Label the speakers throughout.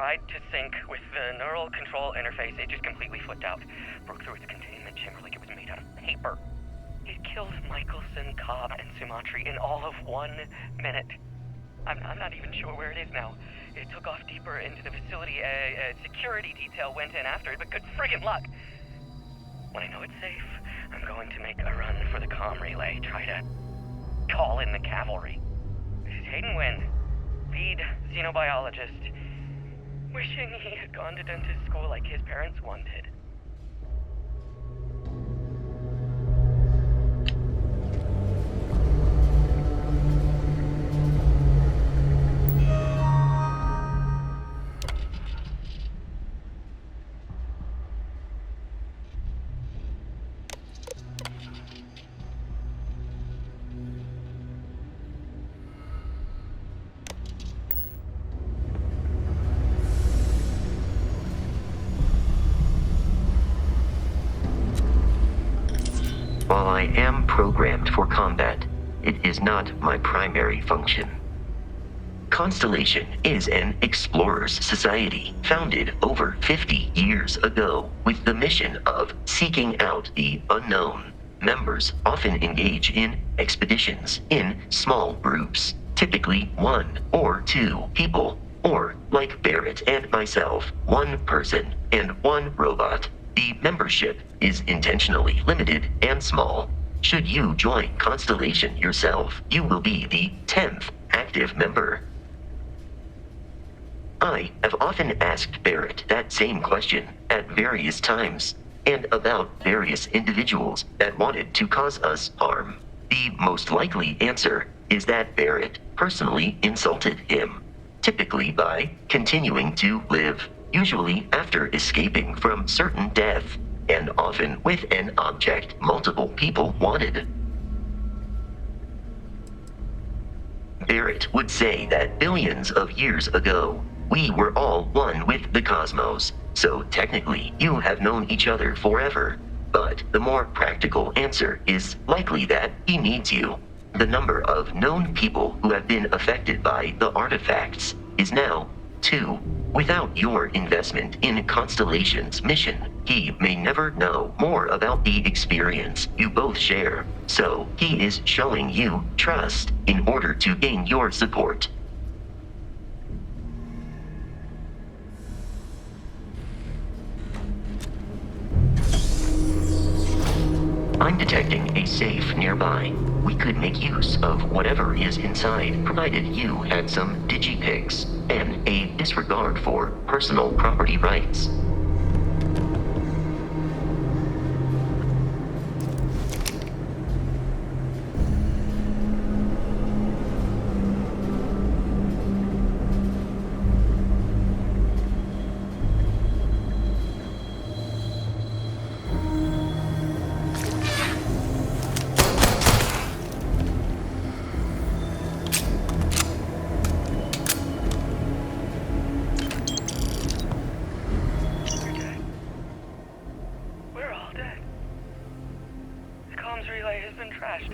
Speaker 1: tried to sync with the neural control interface. It just completely flipped out. Broke through its containment chamber like it was made out of paper. It killed Michelson, Cobb, and Sumatri in all of 1 minute. I'm not even sure where it is now. It took off deeper into the facility. A security detail went in after it, but good friggin' luck. When I know it's safe, I'm going to make a run for the comm relay. Try to call in the cavalry. This is Hayden Wynn, lead xenobiologist. Wishing he had gone to dentist school like his parents wanted.
Speaker 2: While I am programmed for combat, it is not my primary function. Constellation is an explorers society founded over 50 years ago with the mission of seeking out the unknown. Members often engage in expeditions in small groups, typically 1 or 2 people, or, like Barrett and myself, 1 person and 1 robot. The membership is intentionally limited and small. Should you join Constellation yourself, you will be the 10th active member. I have often asked Barrett that same question at various times, and about various individuals that wanted to cause us harm. The most likely answer is that Barrett personally insulted him, typically by continuing to live, usually after escaping from certain death, and often with an object multiple people wanted. Barrett would say that billions of years ago, we were all one with the cosmos, so technically you have known each other forever. But the more practical answer is likely that he needs you. The number of known people who have been affected by the artifacts is now 2. Without your investment in Constellation's mission, he may never know more about the experience you both share. So he is showing you trust in order to gain your support. I'm detecting a safe nearby. We could make use of whatever is inside, provided you had some digipics and a disregard for personal property rights.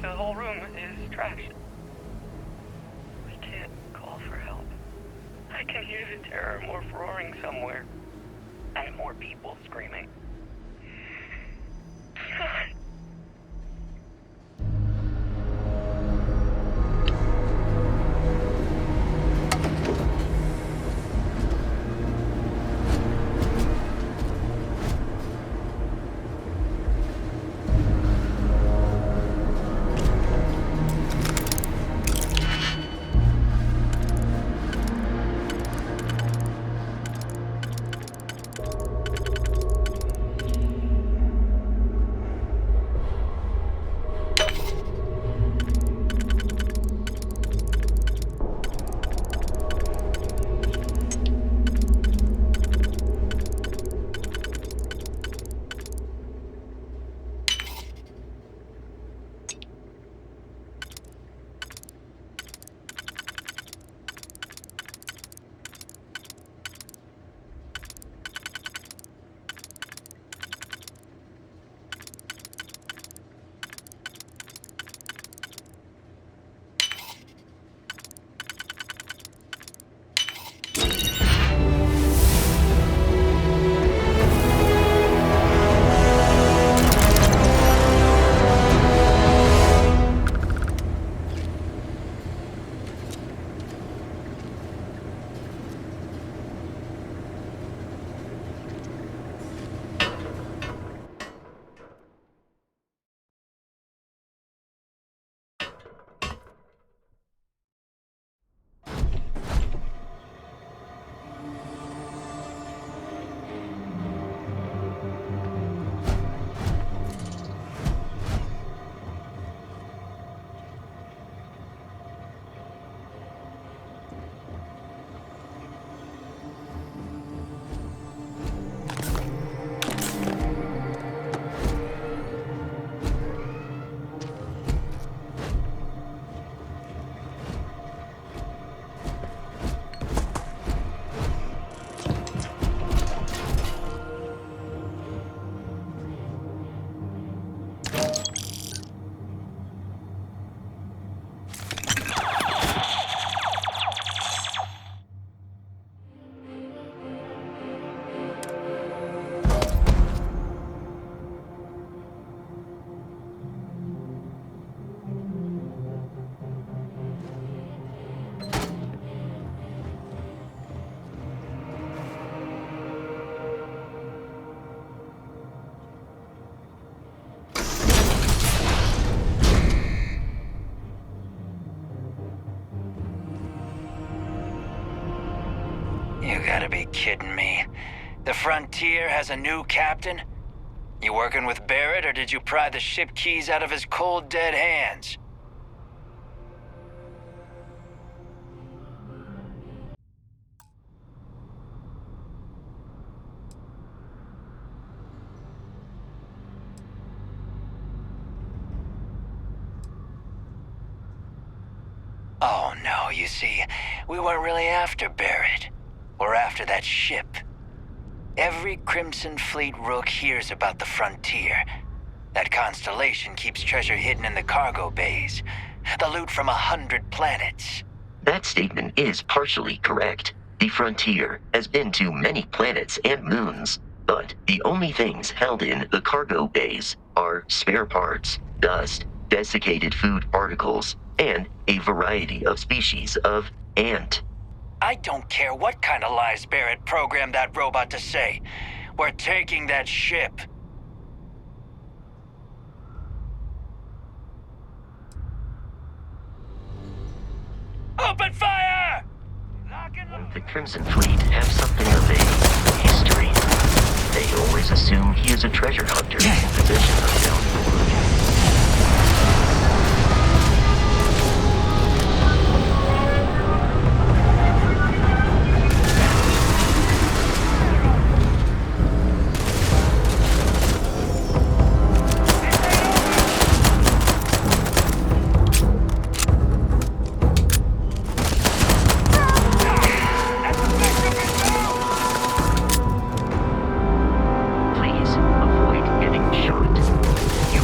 Speaker 1: The whole room is trashed. We can't call for help. I can hear the terror morph roaring somewhere. And more people screaming. God.
Speaker 3: You gotta be kidding me. The Frontier has a new captain? You working with Barrett, or did you pry the ship keys out of his cold, dead hands? Oh no, you see, we weren't really after Barrett. We're after that ship. Every Crimson Fleet rook hears about the Frontier. That constellation keeps treasure hidden in the cargo bays. The loot from 100 planets.
Speaker 2: That statement is partially correct. The Frontier has been to many planets and moons, but the only things held in the cargo bays are spare parts, dust, desiccated food particles, and a variety of species of ant.
Speaker 3: I don't care what kind of lies Barrett programmed that robot to say. We're taking that ship. Open fire!
Speaker 2: The Crimson Fleet have something of a history. They always assume he is a treasure hunter in possession of valuable loot. Please avoid getting shot. You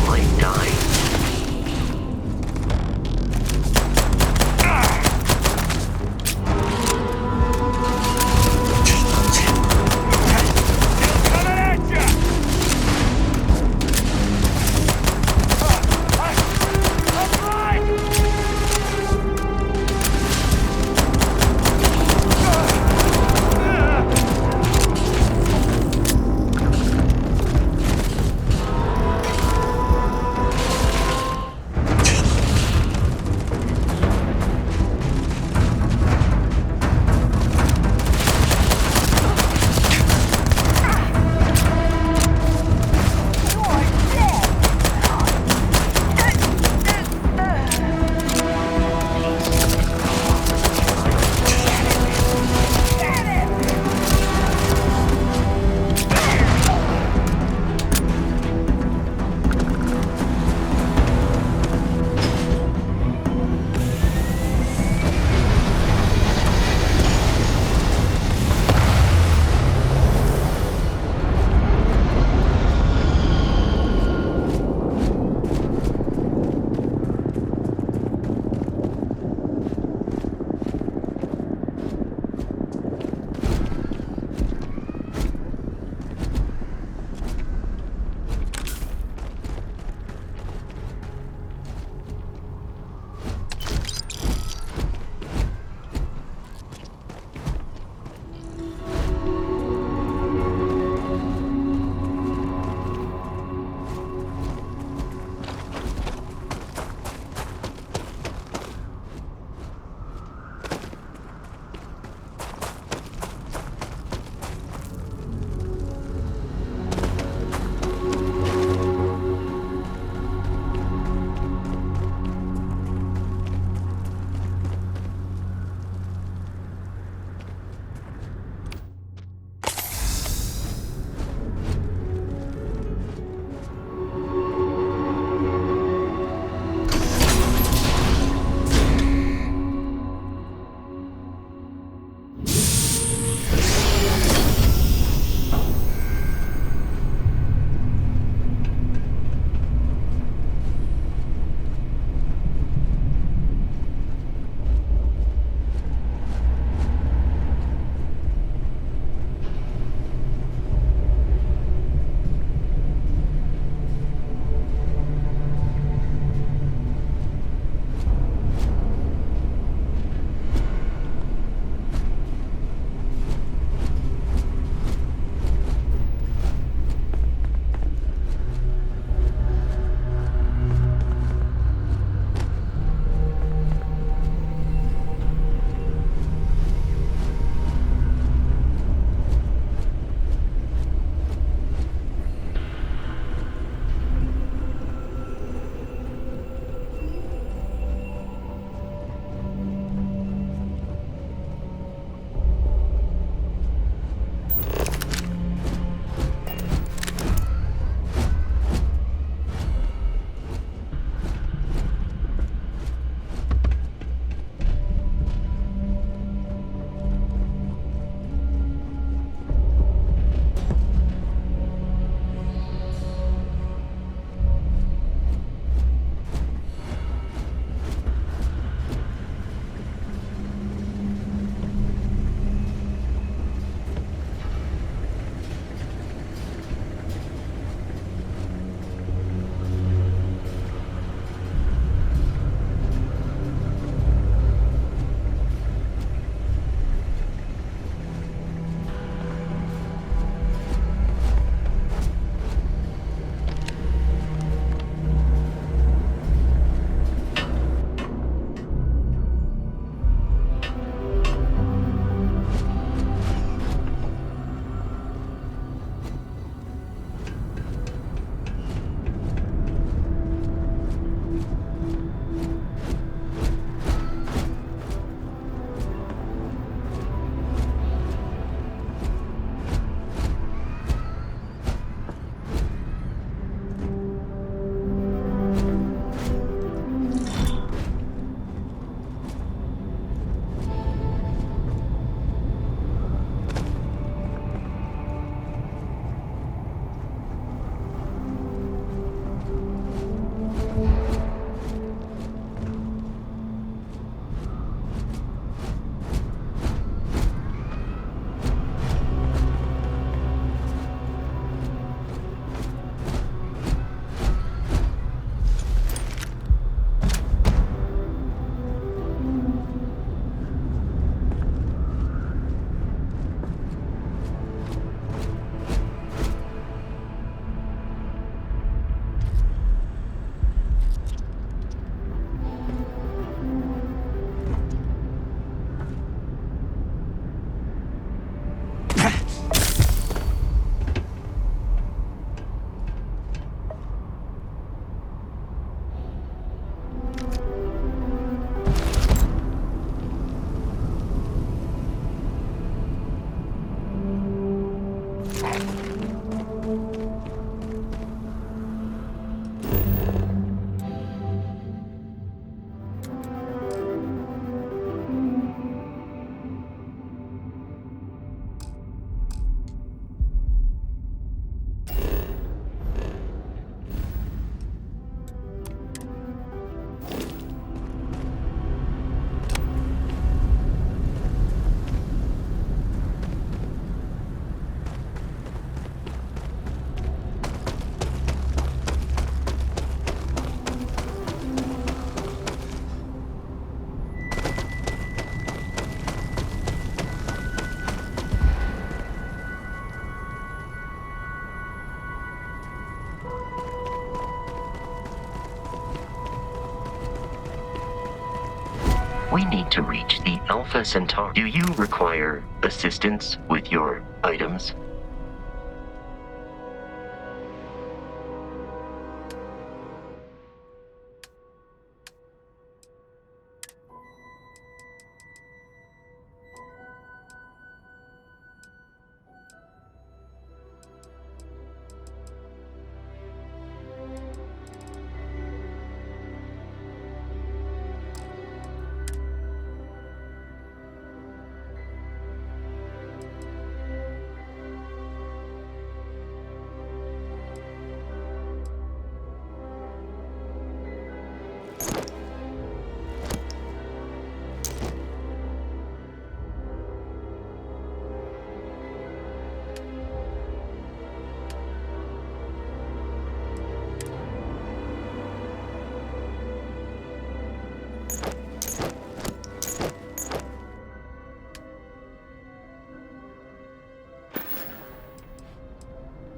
Speaker 2: We need to reach the Alpha Centauri. Do you require assistance with your items?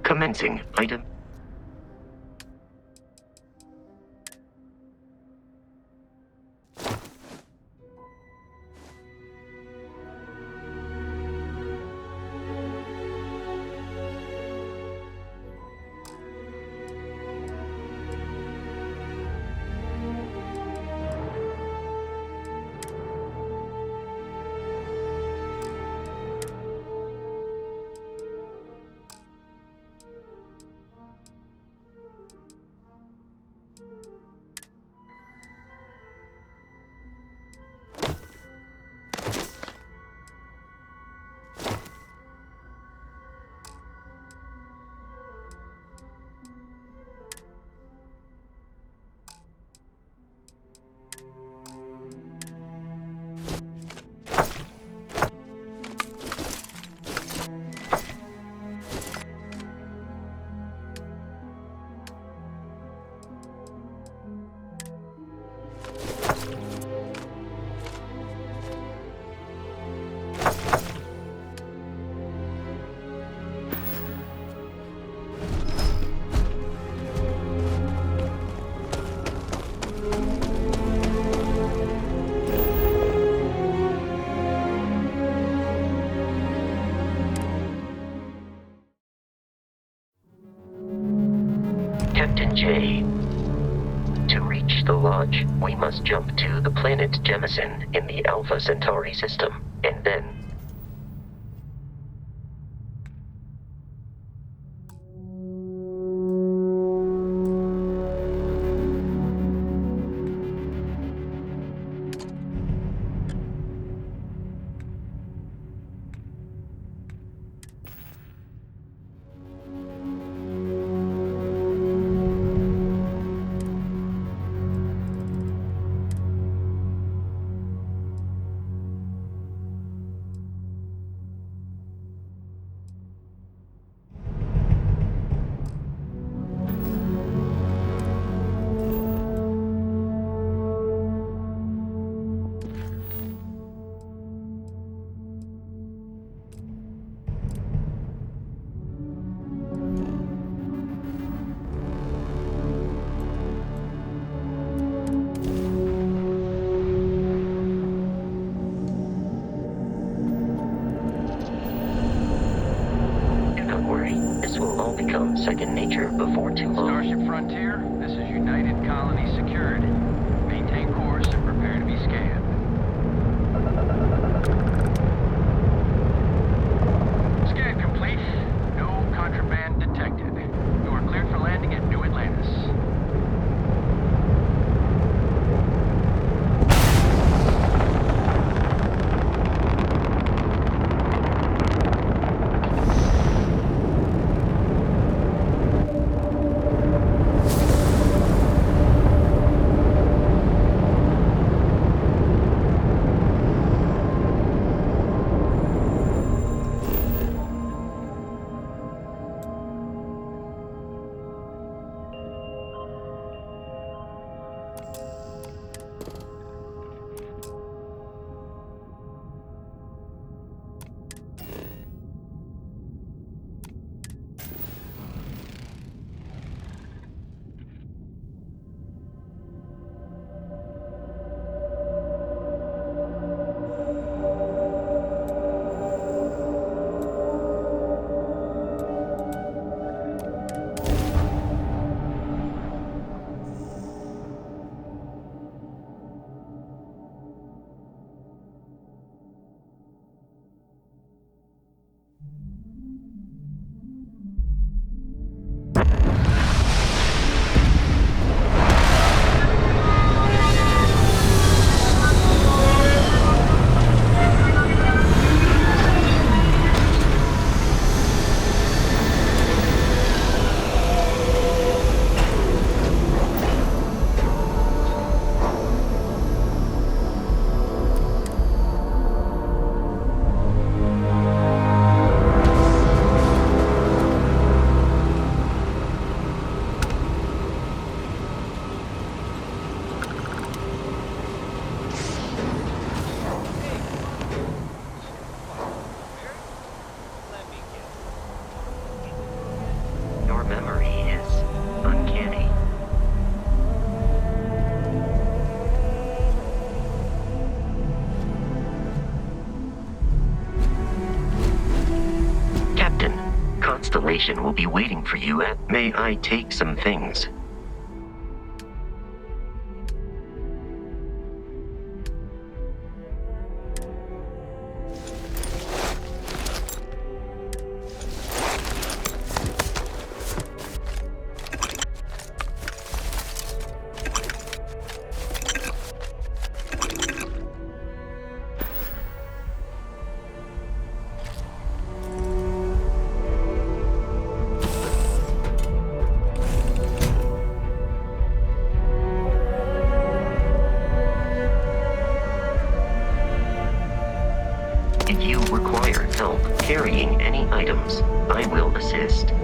Speaker 2: Commencing item. Captain J. To reach the lodge, we must jump to the planet Jemison in the Alpha Centauri system, and then... This will all become second nature before too long.
Speaker 4: Starship Frontier, this is United Colony Security. Maintain course and prepare to be scanned. Scan complete. No contraband detected. You are cleared for landing at New Atlantis.
Speaker 2: Federation will be waiting for you at... May I take some things? If you require help carrying any items, I will assist.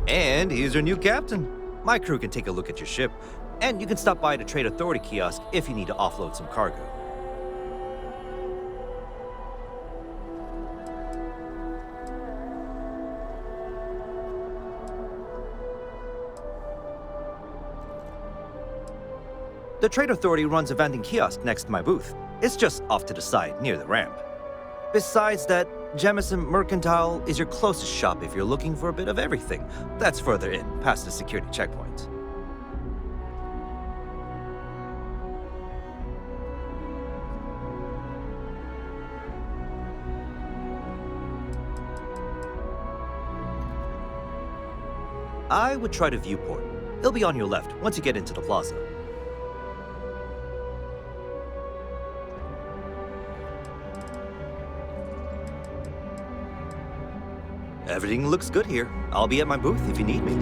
Speaker 5: And he's your new captain. My crew can take a look at your ship, and you can stop by the Trade Authority kiosk if you need to offload some cargo. The Trade Authority runs a vending kiosk next to my booth. It's just off to the side, near the ramp. Besides that, Jemison Mercantile is your closest shop if you're looking for a bit of everything. That's further in, past the security checkpoint. I would try the viewport. It'll be on your left once you get into the plaza. Everything looks good here. I'll be at my booth if you need me.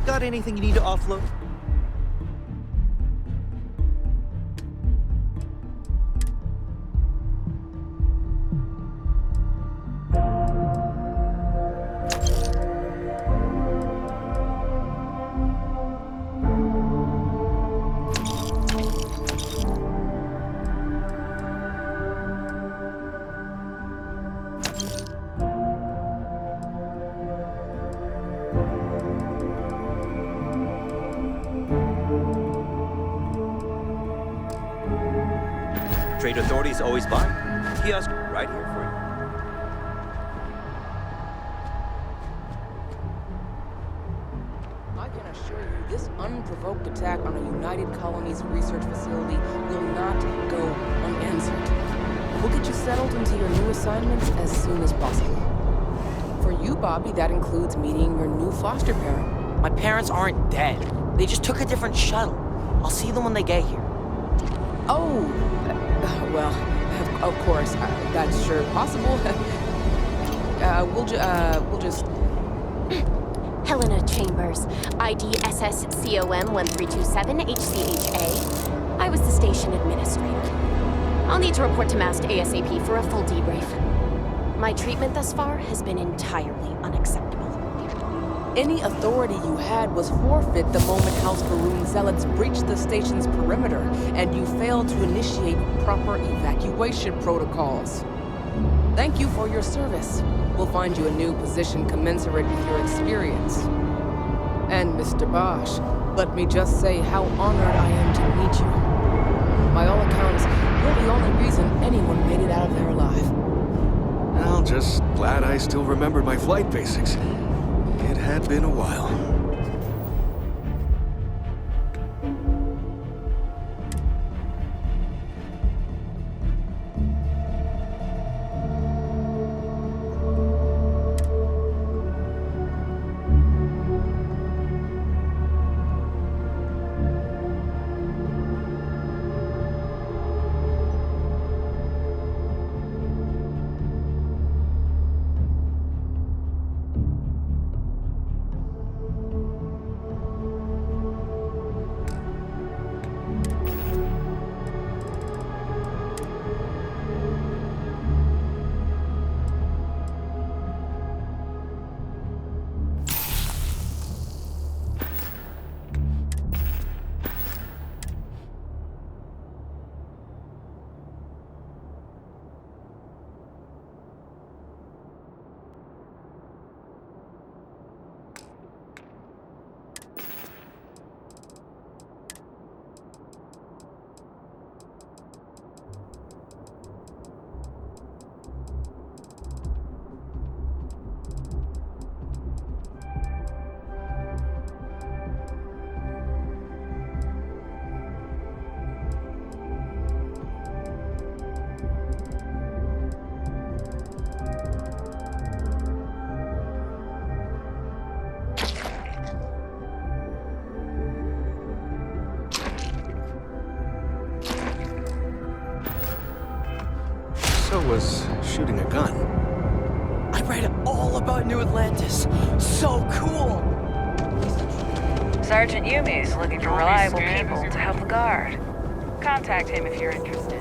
Speaker 5: Got anything you need to offload? Trade authorities always buy. Kiosk right here for you.
Speaker 6: I can assure you, this unprovoked attack on a United Colonies research facility will not go unanswered. We'll get you settled into your new assignments as soon as possible. For you, Bobby, that includes meeting your new foster parent.
Speaker 7: My parents aren't dead. They just took a different shuttle. I'll see them when they get here.
Speaker 6: Oh, well, of course, that's sure possible. We'll just...
Speaker 8: Helena Chambers, ID SSCOM 1327 HCHA. I was the station administrator. I'll need to report to Mast ASAP for a full debrief. My treatment thus far has been entirely unacceptable.
Speaker 6: Any authority you had was forfeit the moment House Varun zealots breached the station's perimeter, and you failed to initiate proper evacuation protocols. Thank you for your service. We'll find you a new position commensurate with your experience. And Mr. Bosch, let me just say how honored I am to meet you. By all accounts, you're the only reason anyone made it out of there alive.
Speaker 9: Well, just glad I still remembered my flight basics. It had been a while. So was shooting a gun.
Speaker 7: I read all about New Atlantis. So cool!
Speaker 10: Sergeant Yumi's looking for reliable people to help the guard. Contact him if you're interested.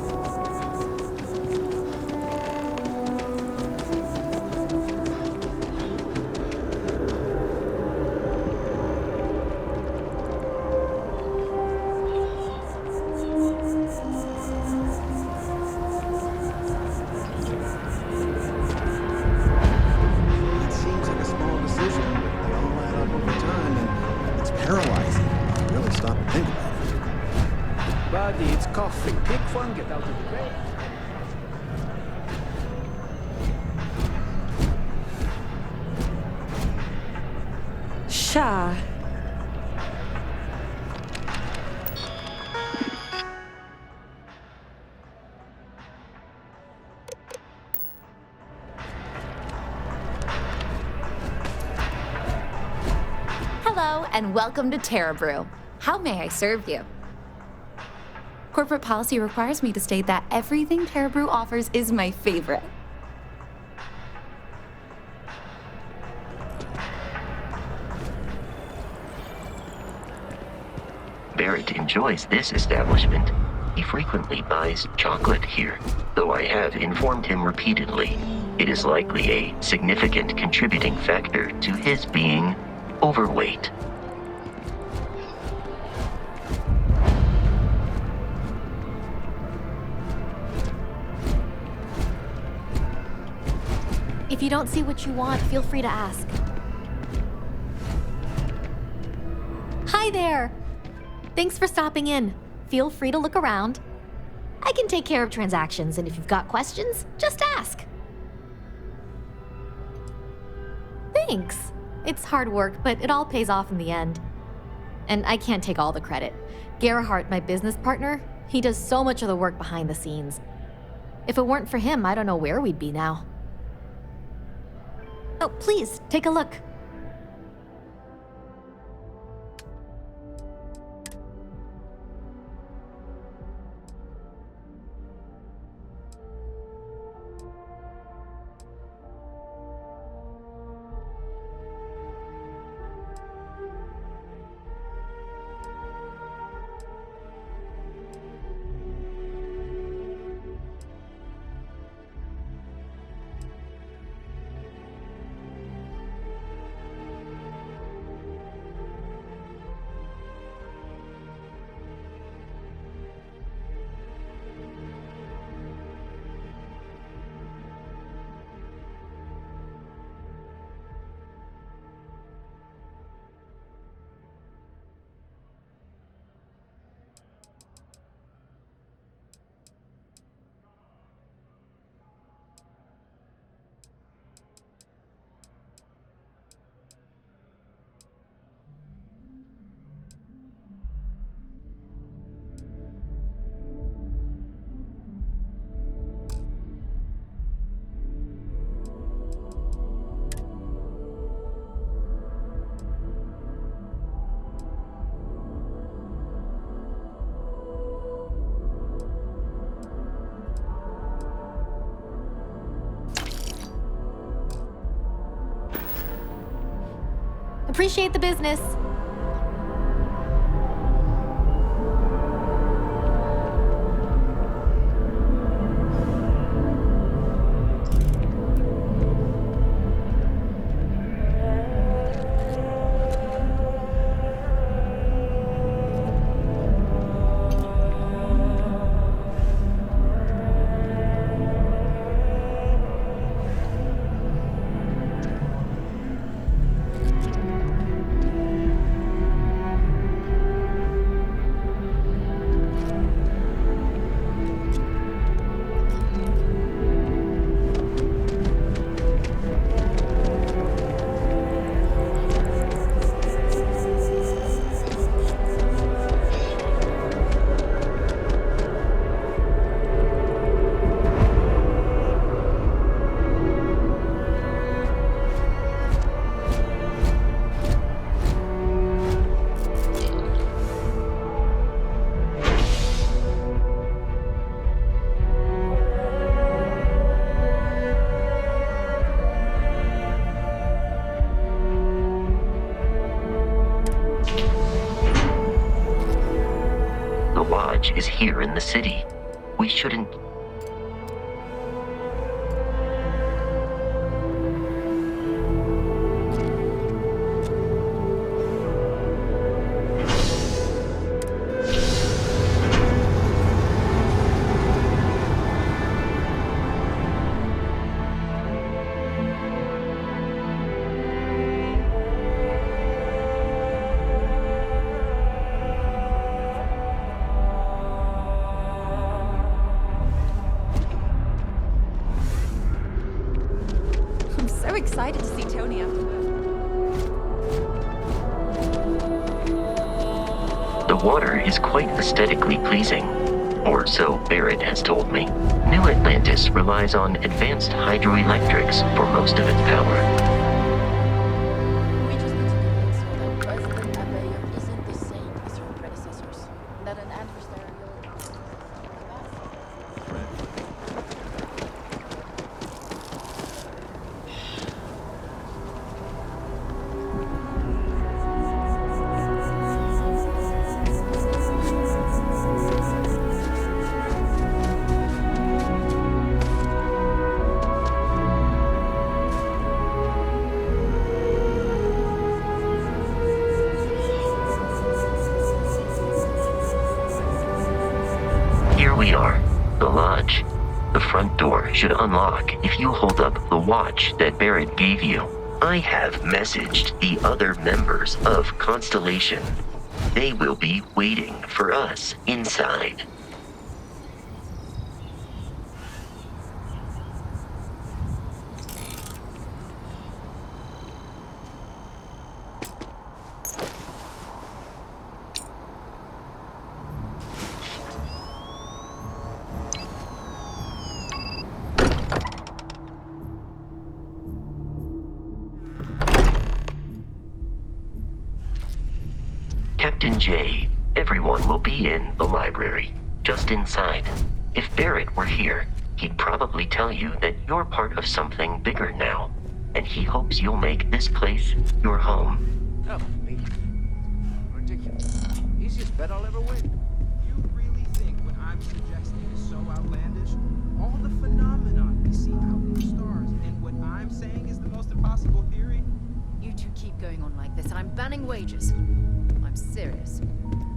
Speaker 9: It seems like a small decision, but they all add up over time, and it's paralyzing. You really stop and think about it.
Speaker 4: Buddy, it's coffee. Pick one, get out of the way.
Speaker 10: Sha.
Speaker 11: Hello, and welcome to Terra Brew. How may I serve you? Corporate policy requires me to state that everything Terra Brew offers is my favorite.
Speaker 2: Barrett enjoys this establishment. He frequently buys chocolate here, though I have informed him repeatedly it is likely a significant contributing factor to his being overweight.
Speaker 11: If you don't see what you want, feel free to ask. Hi there! Thanks for stopping in. Feel free to look around. I can take care of transactions, and if you've got questions, just ask. Thanks. It's hard work, but it all pays off in the end. And I can't take all the credit. Gerhardt, my business partner, he does so much of the work behind the scenes. If it weren't for him, I don't know where we'd be now. Oh, please, take a look. Appreciate the business.
Speaker 2: Is here in the city. We shouldn't...
Speaker 12: Excited to see Tony after work.
Speaker 2: The water is quite aesthetically pleasing, or so Barrett has told me. New Atlantis relies on advanced hydroelectrics for most of its power.
Speaker 12: We just need to convince her that President Abeyo isn't the same as her predecessors. That an adversarial...
Speaker 2: We are. The lodge. The front door should unlock if you hold up the watch that Barrett gave you. I have messaged the other members of Constellation. They will be waiting for us inside. Captain J, everyone will be in the library, just inside. If Barrett were here, he'd probably tell you that you're part of something bigger now, and he hopes you'll make this place your home.
Speaker 13: Oh, me. Ridiculous. Easiest bet I'll ever win.
Speaker 9: You really think what I'm suggesting is so outlandish? All the phenomenon we see out in the stars, and what I'm saying is the most impossible theory?
Speaker 12: You two keep going on like this, and I'm banning wages. I'm serious.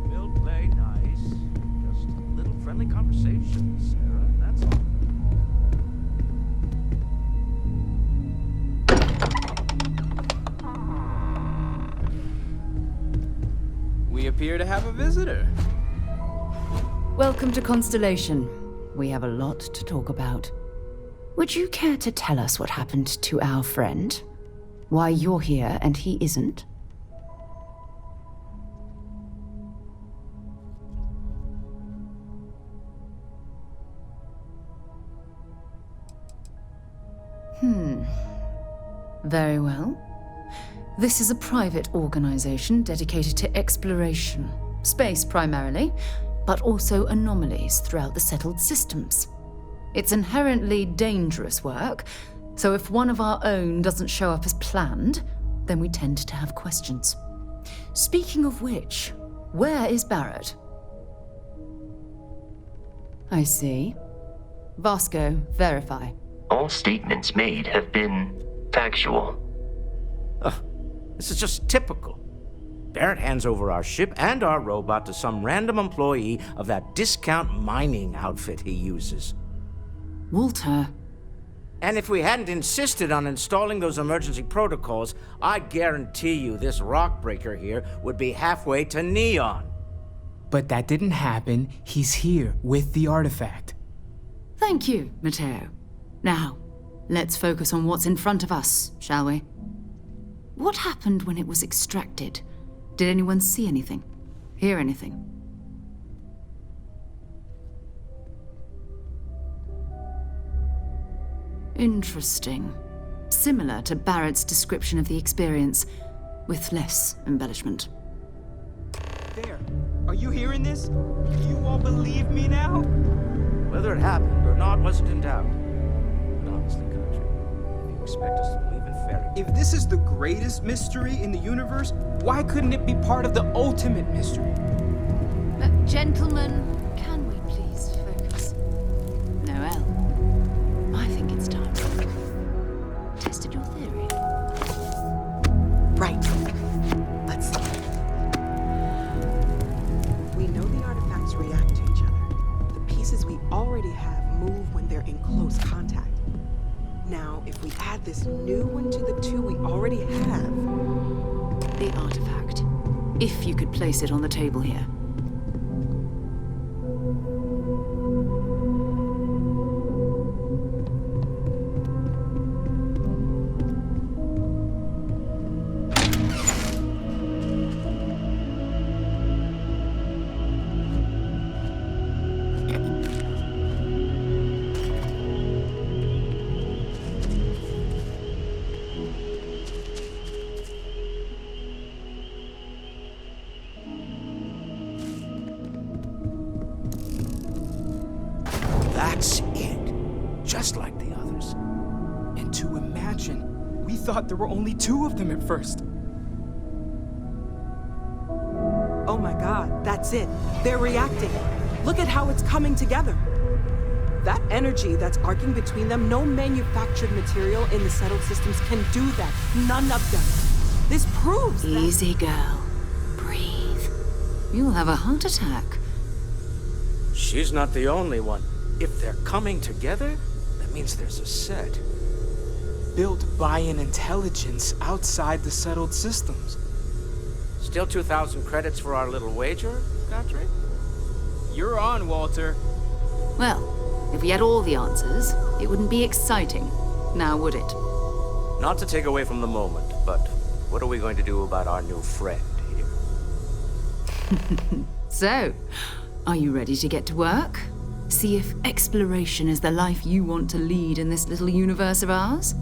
Speaker 13: We'll play nice. Just a little friendly conversation, Sarah. That's all.
Speaker 9: We appear to have a visitor.
Speaker 14: Welcome to Constellation. We have a lot to talk about. Would you care to tell us what happened to our friend? Why you're here and he isn't? Very well. This is a private organization dedicated to exploration. Space primarily, but also anomalies throughout the settled systems. It's inherently dangerous work, so if one of our own doesn't show up as planned, then we tend to have questions. Speaking of which, where is Barrett? I see. Vasco, verify.
Speaker 2: All statements made have been factual.
Speaker 13: This is just typical. Barrett hands over our ship and our robot to some random employee of that discount mining outfit he uses.
Speaker 14: Walter.
Speaker 13: And if we hadn't insisted on installing those emergency protocols, I guarantee you this rock breaker here would be halfway to Neon.
Speaker 9: But that didn't happen. He's here with the artifact.
Speaker 14: Thank you, Matteo. Now, let's focus on what's in front of us, shall we? What happened when it was extracted? Did anyone see anything? Hear anything? Interesting. Similar to Barrett's description of the experience, with less embellishment.
Speaker 9: There. Are you hearing this? Do you all believe me now?
Speaker 13: Whether it happened or not wasn't in doubt. But honestly, Country, if you expect us to believe in fairy tales...
Speaker 9: If this is the greatest mystery in the universe, why couldn't it be part of the ultimate mystery?
Speaker 14: Gentlemen, can we please focus? Noel, I think it's time. Tested your theory.
Speaker 15: Right. Let's see. We know the artifacts react to each other. The pieces we already have move when they're in close contact. Now, if we add this new one to the two we already have...
Speaker 14: The artifact. If you could place it on the table here.
Speaker 13: That's it. Just like the others.
Speaker 9: And to imagine, we thought there were only two of them at first.
Speaker 15: Oh my god, that's it. They're reacting. Look at how it's coming together. That energy that's arcing between them, no manufactured material in the settled systems can do that. None of them. This proves that...
Speaker 14: Easy, girl. Breathe. You'll have a heart attack.
Speaker 13: She's not the only one. If they're coming together, that means there's a set.
Speaker 9: Built by an intelligence outside the settled systems.
Speaker 13: Still 2,000 credits for our little wager, Country?
Speaker 9: You're on, Walter.
Speaker 14: Well, if we had all the answers, it wouldn't be exciting. Now, would it?
Speaker 13: Not to take away from the moment, but what are we going to do about our new friend here?
Speaker 14: So, are you ready to get to work? See if exploration is the life you want to lead in this little universe of ours?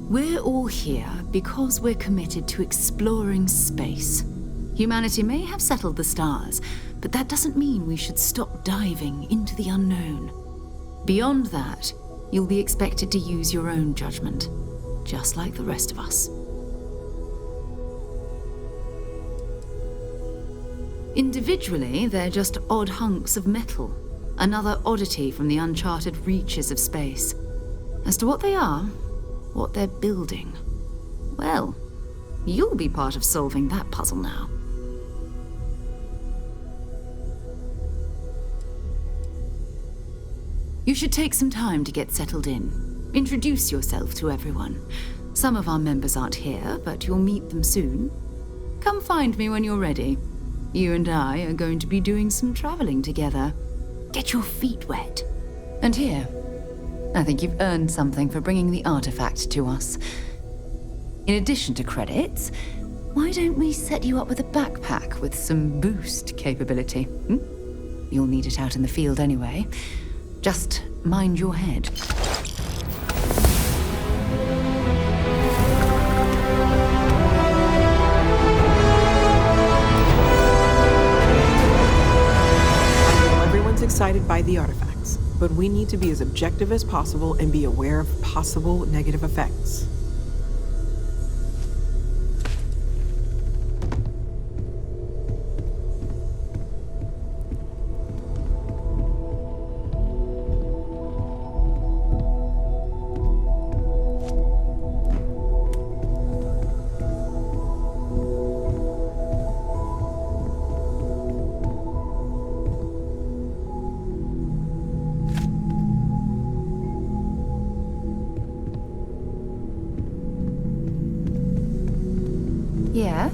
Speaker 14: We're all here because we're committed to exploring space. Humanity may have settled the stars, but that doesn't mean we should stop diving into the unknown. Beyond that, you'll be expected to use your own judgment, just like the rest of us. Individually, they're just odd hunks of metal, another oddity from the uncharted reaches of space. As to what they are, what they're building, well, you'll be part of solving that puzzle now. You should take some time to get settled in. Introduce yourself to everyone. Some of our members aren't here, but you'll meet them soon. Come find me when you're ready. You and I are going to be doing some traveling together. Get your feet wet. And here, I think you've earned something for bringing the artifact to us. In addition to credits, why don't we set you up with a backpack with some boost capability? You'll need it out in the field anyway. Just mind your head.
Speaker 15: excited by the artifacts, but we need to be as objective as possible and be aware of possible negative effects.
Speaker 14: Yeah?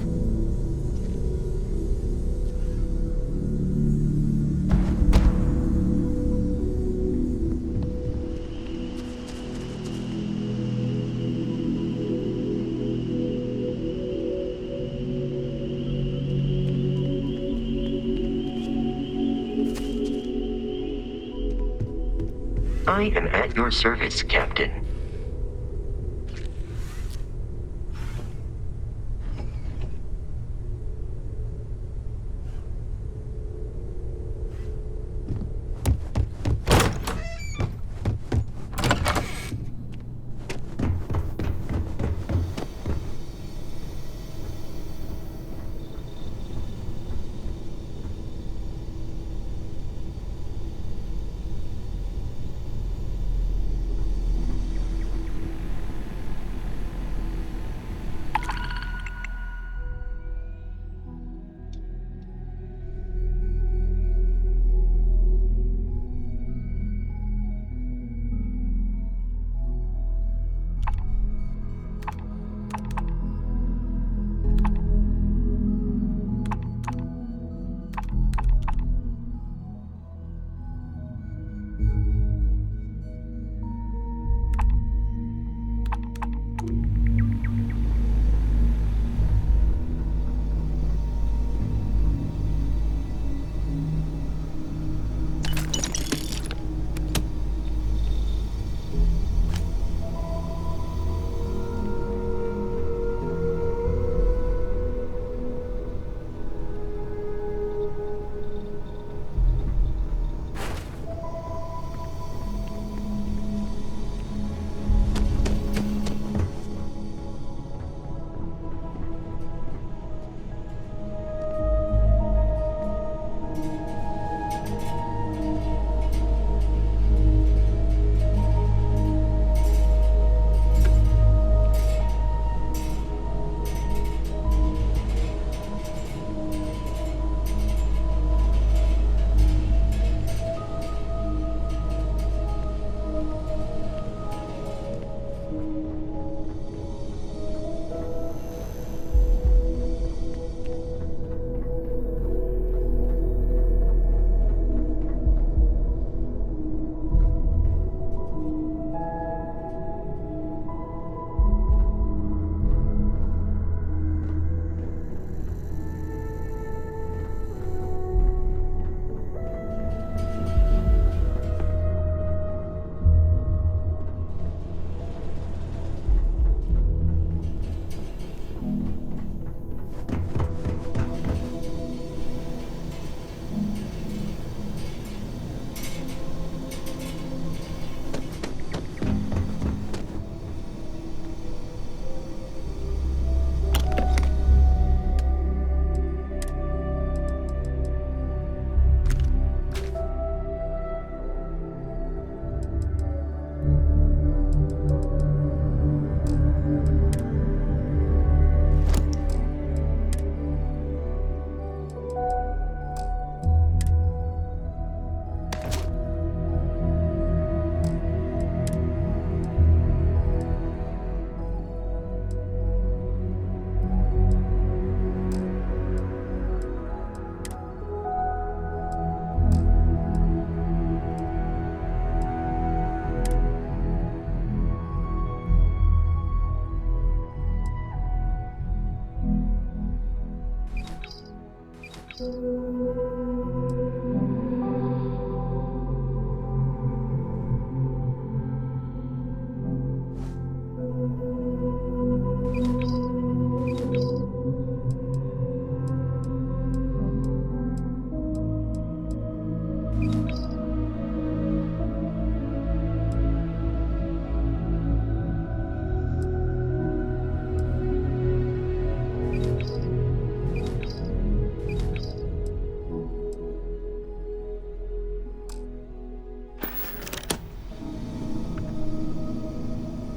Speaker 2: I am at your service, Captain.